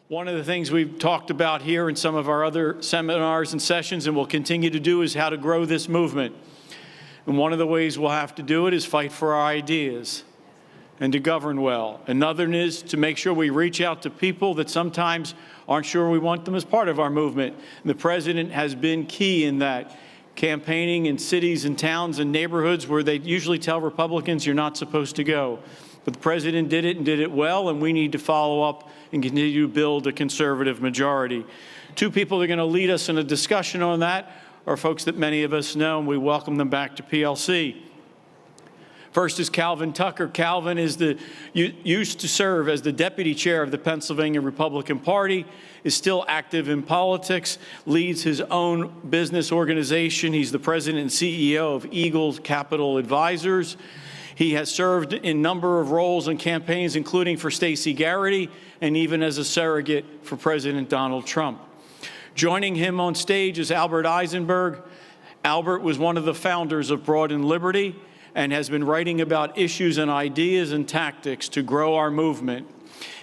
One of the things we've talked about here in some of our other seminars and sessions and will continue to do is how to grow this movement. And one of the ways we'll have to do it is fight for our ideas and to govern well. Another is to make sure we reach out to people that sometimes aren't sure we want them as part of our movement. And the president has been key in that, campaigning in cities and towns and neighborhoods where they usually tell Republicans you're not supposed to go. But the president did it and did it well, and we need to follow up and continue to build a conservative majority. Two people that are going to lead us in a discussion on that are folks that many of us know, and we welcome them back to PLC. First is Calvin Tucker. Calvin used to serve as the deputy chair of the Pennsylvania Republican Party, is still active in politics, leads his own business organization. He's the president and CEO of Eagles Capital Advisors. He has served in a number of roles and campaigns, including for Stacey Garrity and even as a surrogate for President Donald Trump. Joining him on stage is Albert Eisenberg. Albert was one of the founders of Broad and Liberty and has been writing about issues and ideas and tactics to grow our movement.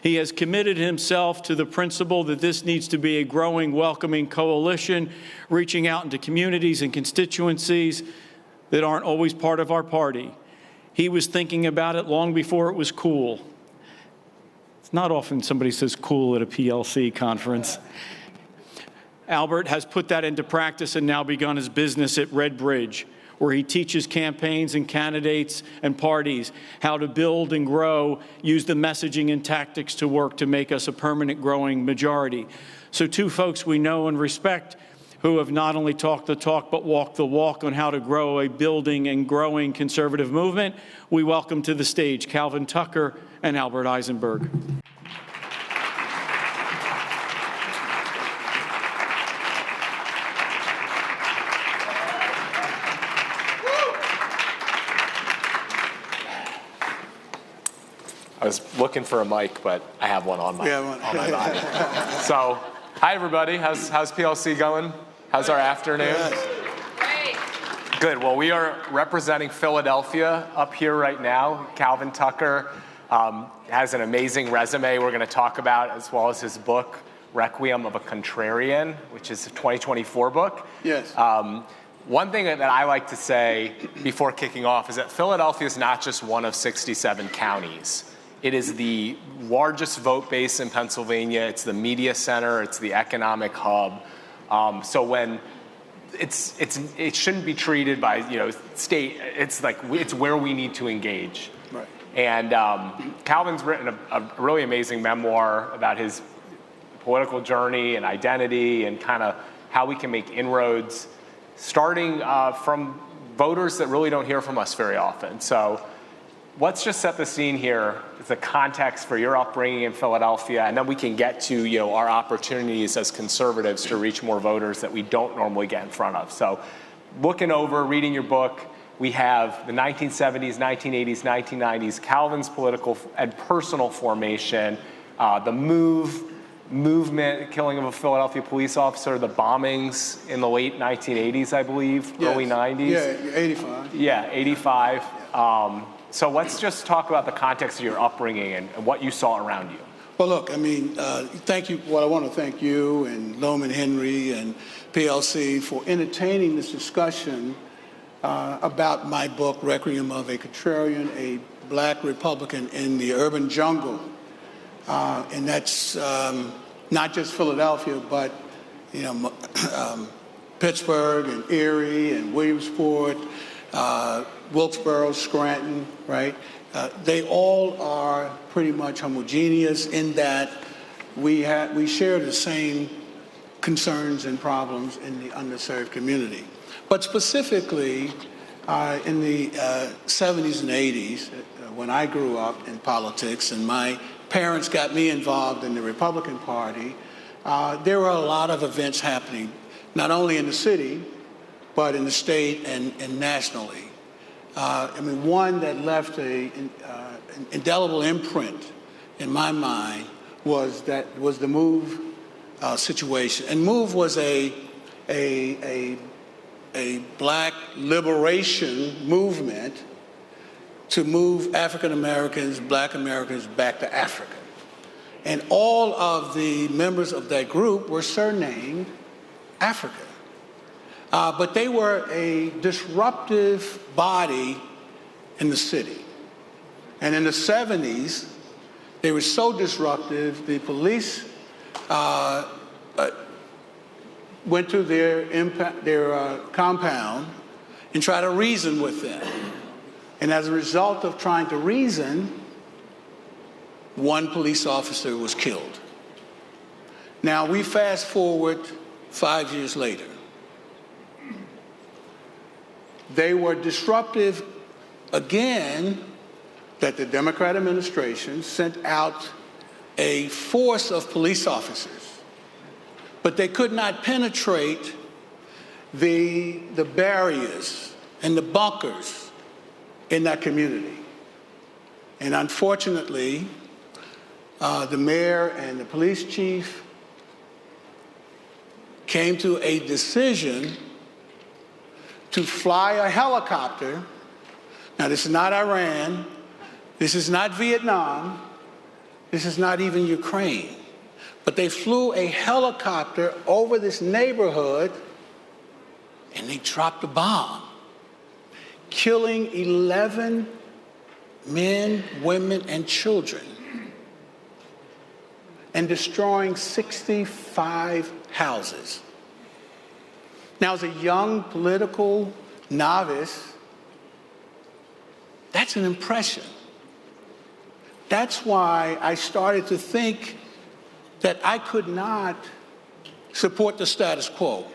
He has committed himself to the principle that this needs to be a growing, welcoming coalition, reaching out into communities and constituencies that aren't always part of our party. He was thinking about it long before it was cool. It's not often somebody says cool at a PLC conference. Albert has put that into practice and now begun his business at Red Bridge, where he teaches campaigns and candidates and parties how to build and grow, use the messaging and tactics to work to make us a permanent growing majority. So two folks we know and respect who have not only talked the talk but walked the walk on how to grow a building and growing conservative movement. We welcome to the stage Calvin Tucker and Albert Eisenberg. I was looking for a mic, but I have one on my body. So, hi everybody. How's PLC going? How's our afternoon? Great. Good. Well, we are representing Philadelphia up here right now. Calvin Tucker has an amazing resume we're going to talk about, as well as his book, Requiem of a Contrarian, which is a 2024 book. Yes. One thing that I like to say before kicking off is that Philadelphia is not just one of 67 counties. It is the largest vote base in Pennsylvania. It's the media center. It's the economic hub. So when it shouldn't be treated by state. It's where we need to engage. Right. And Calvin's written a really amazing memoir about his political journey and identity and kind of how we can make inroads, starting from voters that really don't hear from us very often. So let's just set the scene here, the context for your upbringing in Philadelphia, and then we can get to our opportunities as conservatives to reach more voters that we don't normally get in front of. So looking over, reading your book, we have the 1970s, 1980s, 1990s, Calvin's political and personal formation, the movement, killing of a Philadelphia police officer, the bombings in the late 1980s, I believe, yes. Early 90s. Yeah, 85. Yeah, 85. So let's just talk about the context of your upbringing and what you saw around you. Well, look, thank you. Well, I want to thank you and Loman Henry and PLC for entertaining this discussion about my book, Requiem of a Contrarian, a Black Republican in the Urban Jungle. And that's not just Philadelphia, but Pittsburgh and Erie and Williamsport, Wilkesboro, Scranton, right? They all are pretty much homogeneous in that we share the same concerns and problems in the underserved community. But specifically, in the 70s and 80s, when I grew up in politics and my parents got me involved in the Republican Party, there were a lot of events happening, not only in the city, but in the state and nationally. One that left an indelible imprint in my mind was the MOVE situation. And MOVE was a Black liberation movement to move African Americans, Black Americans back to Africa. And all of the members of that group were surnamed Africa. But they were a disruptive body in the city. And in the 70s, they were so disruptive, the police went to their compound and tried to reason with them. And as a result of trying to reason, one police officer was killed. Now, we fast forward 5 years later. They were disruptive again, that the Democrat administration sent out a force of police officers, but they could not penetrate the barriers and the bunkers in that community. And unfortunately, the mayor and the police chief came to a decision to fly a helicopter. Now, this is not Iran. This is not Vietnam. This is not even Ukraine. But they flew a helicopter over this neighborhood and they dropped a bomb, killing 11 men, women, and children, and destroying 65 houses. Now, as a young political novice, that's an impression. That's why I started to think that I could not support the status quo.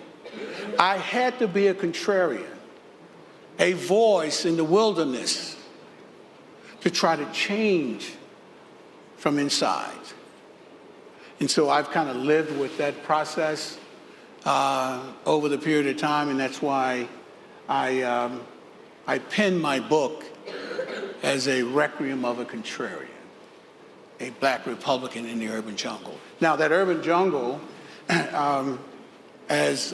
I had to be a contrarian, a voice in the wilderness to try to change from inside. And so I've kind of lived with that process over the period of time, and that's why I penned my book as a Requiem of a Contrarian, a black Republican in the urban jungle. Now, that urban jungle, as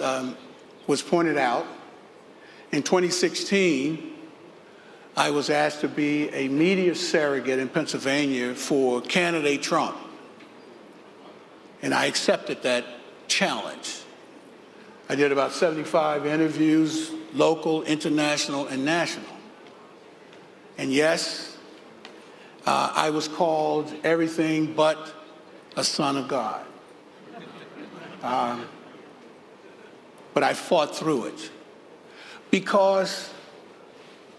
was pointed out, in 2016, I was asked to be a media surrogate in Pennsylvania for candidate Trump. And I accepted that challenge. I did about 75 interviews, local, international, and national. And yes, I was called everything but a son of God. But I fought through it. Because,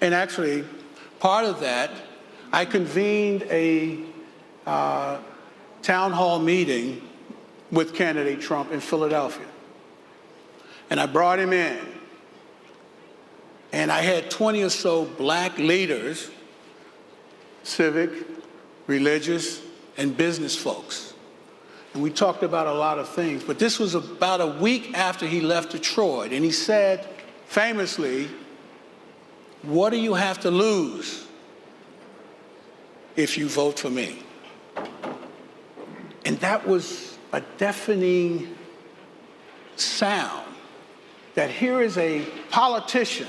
and actually, part of that, I convened a town hall meeting with candidate Trump in Philadelphia. And I brought him in. And I had 20 or so black leaders, civic, religious, and business folks. And we talked about a lot of things. But this was about a week after he left Detroit. And he said, famously, "What do you have to lose if you vote for me?" And that was a deafening sound, that here is a politician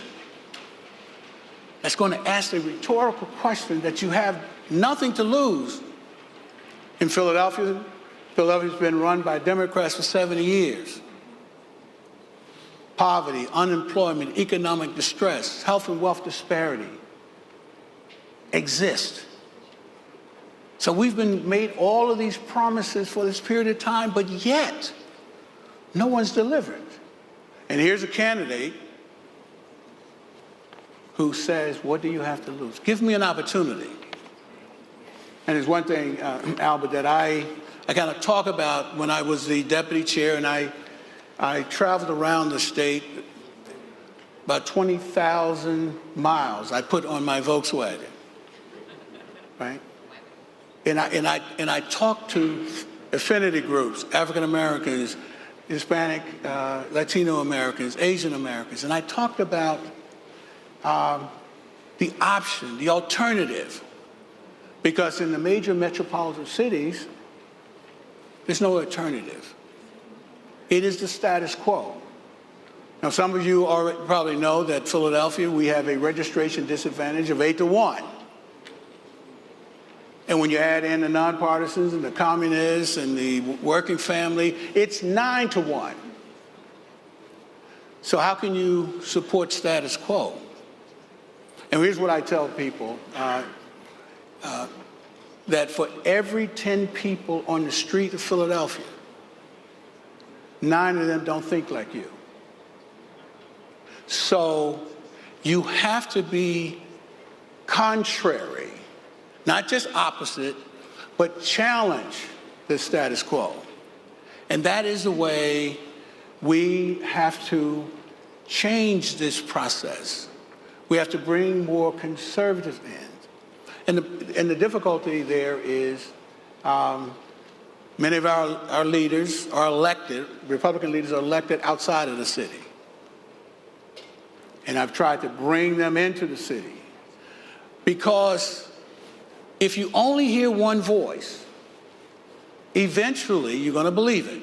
that's going to ask a rhetorical question that you have nothing to lose. In Philadelphia, Philadelphia's been run by Democrats for 70 years. Poverty, unemployment, economic distress, health and wealth disparity exist. So we've been made all of these promises for this period of time, but yet no one's delivered. And here's a candidate who says, "What do you have to lose? Give me an opportunity." And there's one thing, Albert, that I kind of talk about when I was the deputy chair, and I traveled around the state, about 20,000 miles I put on my Volkswagen, right? And I talked to affinity groups, African Americans, Hispanic, Latino Americans, Asian Americans, and I talked about the option, the alternative, because in the major metropolitan cities, there's no alternative. It is the status quo. Now, some of you already probably know that Philadelphia, we have a registration disadvantage of 8-1. And when you add in the nonpartisans and the communists and the working family, it's 9-1. So how can you support status quo? And here's what I tell people, that for every 10 people on the street of Philadelphia, 9 of them don't think like you. So you have to be contrary, not just opposite, but challenge the status quo. And that is the way we have to change this process. We have to bring more conservatives in. And the difficulty there is many of our leaders are elected, Republican leaders are elected outside of the city. And I've tried to bring them into the city. Because if you only hear one voice, eventually you're going to believe it.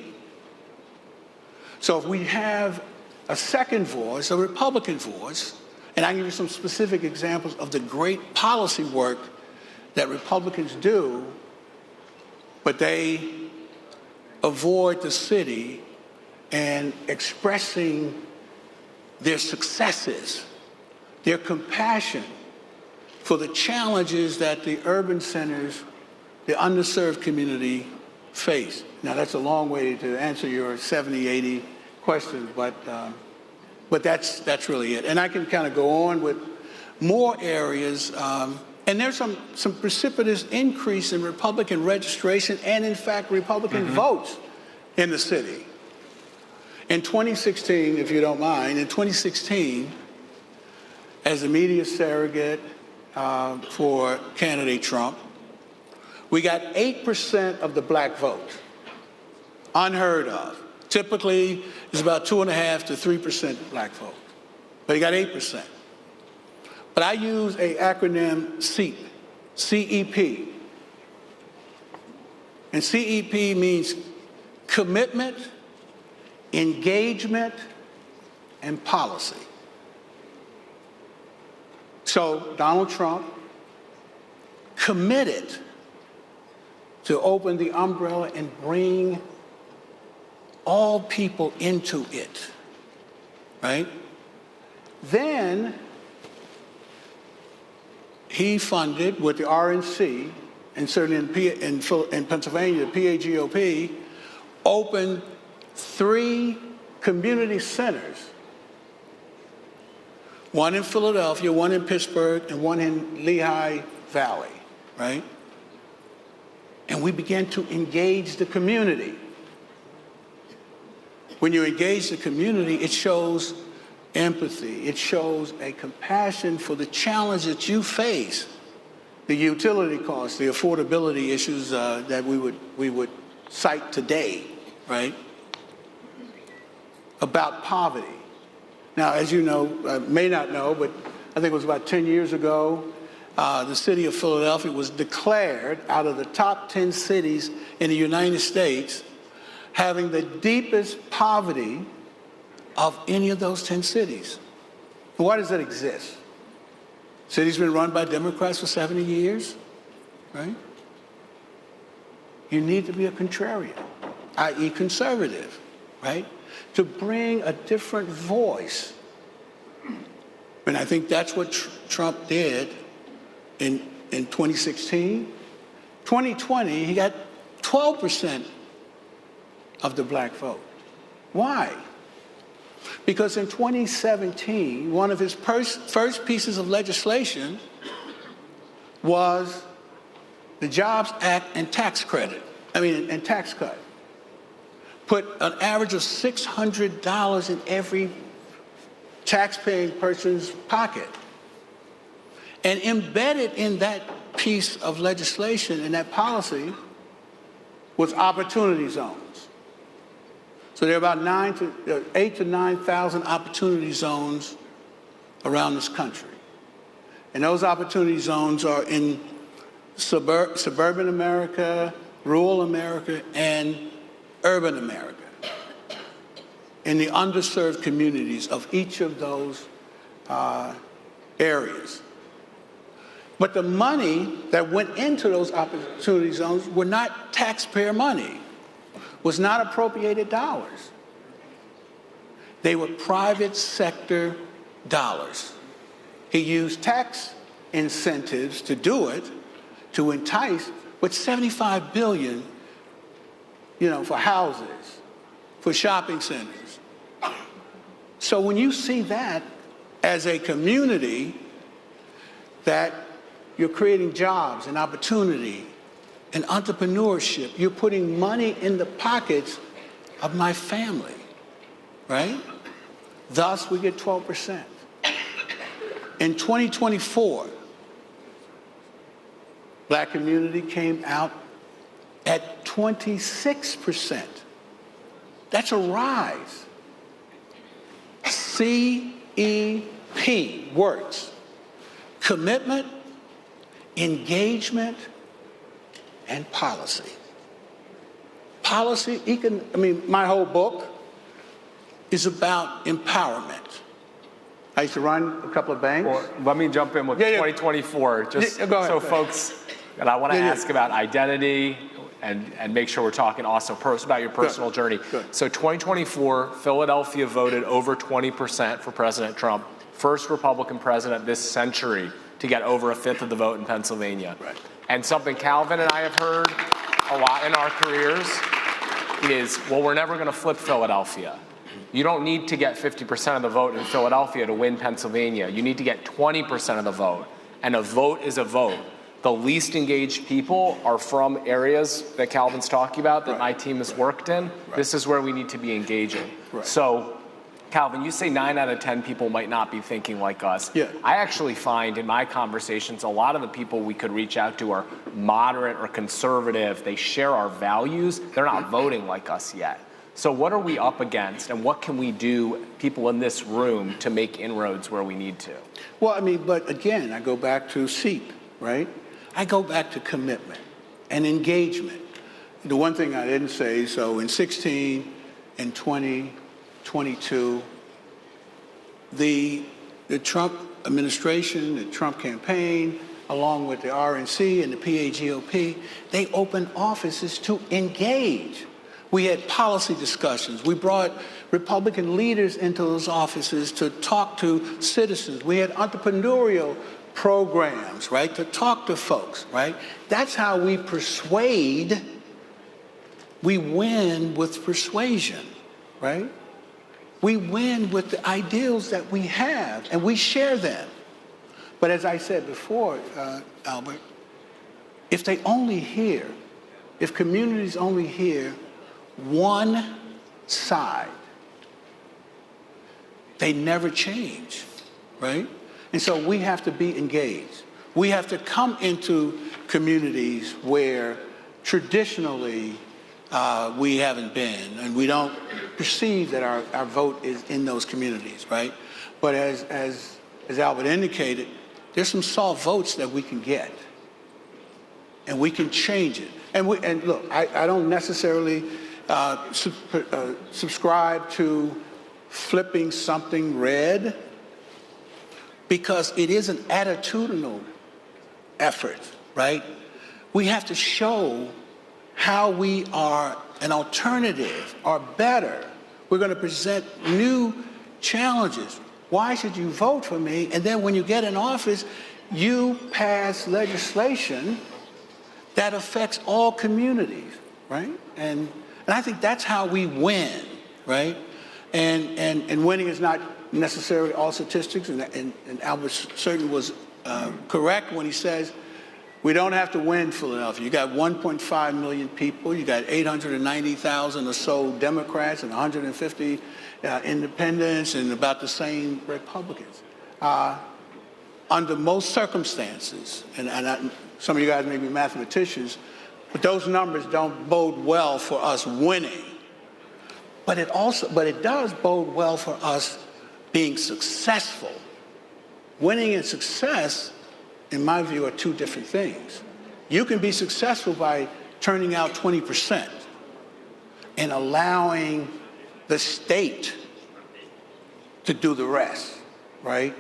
So if we have a second voice, a Republican voice, and I can give you some specific examples of the great policy work that Republicans do, but they avoid the city and expressing their successes, their compassion for the challenges that the urban centers, the underserved community face. Now, that's a long way to answer your 70, 80 questions, but that's really it. And I can kind of go on with more areas. And there's some precipitous increase in Republican registration and, in fact, Republican votes in the city. In 2016, if you don't mind, in 2016, as a media surrogate for candidate Trump, we got 8% of the black vote. Unheard of. Typically, it's about 2.5% to 3% black vote. But he got 8%. But I use an acronym CEP, C-E-P. And CEP means commitment, engagement, and policy. So Donald Trump committed to open the umbrella and bring all people into it, right? Then he funded with the RNC, and certainly in Pennsylvania, the PAGOP, opened 3 community centers, one in Philadelphia, one in Pittsburgh, and one in Lehigh Valley, right? And we began to engage the community. When you engage the community, it shows empathy. It shows a compassion for the challenge that you face, the utility costs, the affordability issues that we would cite today, right? About poverty. Now, as you know, may not know, but I think it was about 10 years ago, the city of Philadelphia was declared out of the top 10 cities in the United States having the deepest poverty of any of those 10 cities. And why does that exist? City's been run by Democrats for 70 years, right? You need to be a contrarian, i.e. conservative, right? To bring a different voice. And I think that's what Trump did in 2016. 2020, he got 12% of the black vote. Why? Because in 2017, one of his first pieces of legislation was the Jobs Act and tax cut. Put an average of $600 in every tax-paying person's pocket. And embedded in that piece of legislation, in that policy, was opportunity zones. So there are about 8,000 to 9,000 opportunity zones around this country. And those opportunity zones are in suburban America, rural America, and urban America, in the underserved communities of each of those areas. But the money that went into those opportunity zones were not taxpayer money, was not appropriated dollars. They were private sector dollars. He used tax incentives to do it, to entice, but $75 billion, for houses, for shopping centers. So when you see that as a community, that you're creating jobs and opportunity and entrepreneurship, you're putting money in the pockets of my family, right? Thus, we get 12%. In 2024, Black community came out at 26%. That's a rise. CEP works. Commitment, engagement, and policy. Policy, my whole book is about empowerment. I used to run a couple of banks. Well, let me jump in with 2024, just go ahead, so folks, and I want to ask about identity and make sure we're talking also about your personal journey. Good. So 2024, Philadelphia voted over 20% for President Trump, first Republican president this century to get over a fifth of the vote in Pennsylvania. Right. And something Calvin and I have heard a lot in our careers is, well, we're never going to flip Philadelphia. You don't need to get 50% of the vote in Philadelphia to win Pennsylvania. You need to get 20% of the vote. And a vote is a vote. The least engaged people are from areas that Calvin's talking about that my team has worked in. This is where we need to be engaging. Right. So, Calvin, you say 9 out of 10 people might not be thinking like us. Yeah. I actually find in my conversations, a lot of the people we could reach out to are moderate or conservative. They share our values. They're not voting like us yet. So what are we up against, and what can we do, people in this room, to make inroads where we need to? Well, but again, I go back to SEEP, right? I go back to commitment and engagement. The one thing I didn't say, so in 16 and 2022, the Trump administration, the Trump campaign, along with the RNC and the PAGOP, they opened offices to engage. We had policy discussions. We brought Republican leaders into those offices to talk to citizens. We had entrepreneurial programs, right, to talk to folks, right? That's how we persuade. We win with persuasion, right? We win with the ideals that we have, and we share them. But as I said before, Albert, if they only hear, if communities only hear one side, they never change, right? And so we have to be engaged. We have to come into communities where traditionally we haven't been, and we don't perceive that our vote is in those communities, right? But as Albert indicated, there's some soft votes that we can get, and we can change it. And look, I don't necessarily subscribe to flipping something red, because it is an attitudinal effort, right? We have to show how we are an alternative or better. We're going to present new challenges. Why should you vote for me? And then when you get in office, you pass legislation that affects all communities, right? And I think that's how we win, right? And winning is not necessarily all statistics, and Albert certainly was correct when he says we don't have to win Philadelphia. You got 1.5 million people, you got 890,000 or so Democrats and 150 independents and about the same Republicans. Under most circumstances, and some of you guys may be mathematicians, but those numbers don't bode well for us winning. But it does bode well for us being successful. Winning and success, in my view, are two different things. You can be successful by turning out 20% and allowing the state to do the rest, right?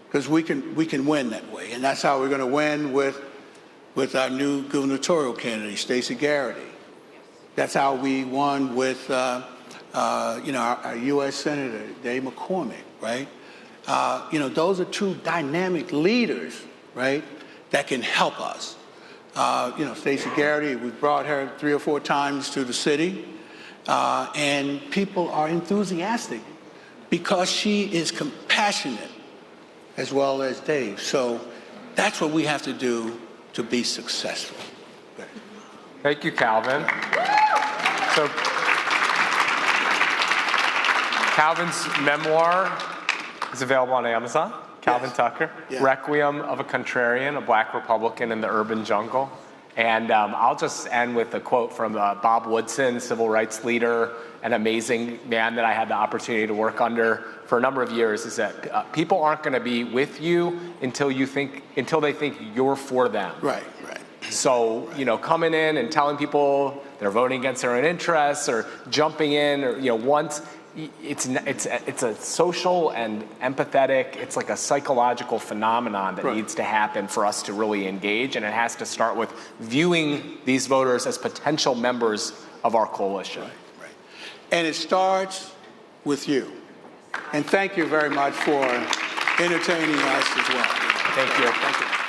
because we can win that way. And that's how we're going to win with our new gubernatorial candidate, Stacey Garrity. That's how we won with our U.S. Senator, Dave McCormick, right? Those are two dynamic leaders, right, that can help us. Stacey Garrity, we brought her 3 or 4 times to the city, and people are enthusiastic because she is compassionate as well as Dave. So that's what we have to do to be successful. Thank you, Calvin. So Calvin's memoir is available on Amazon. Calvin Tucker, Yeah. Requiem of a Contrarian, a Black Republican in the Urban Jungle. And I'll just end with a quote from Bob Woodson, civil rights leader, an amazing man that I had the opportunity to work under for a number of years, is that people aren't going to be with you until they think you're for them. Right. So, coming in and telling people they're voting against their own interests or jumping in or, once, it's a social and empathetic, it's like a psychological phenomenon that needs to happen for us to really engage. And it has to start with viewing these voters as potential members of our coalition. Right. And it starts with you. And thank you very much for entertaining us as well. Thank you. Thank you.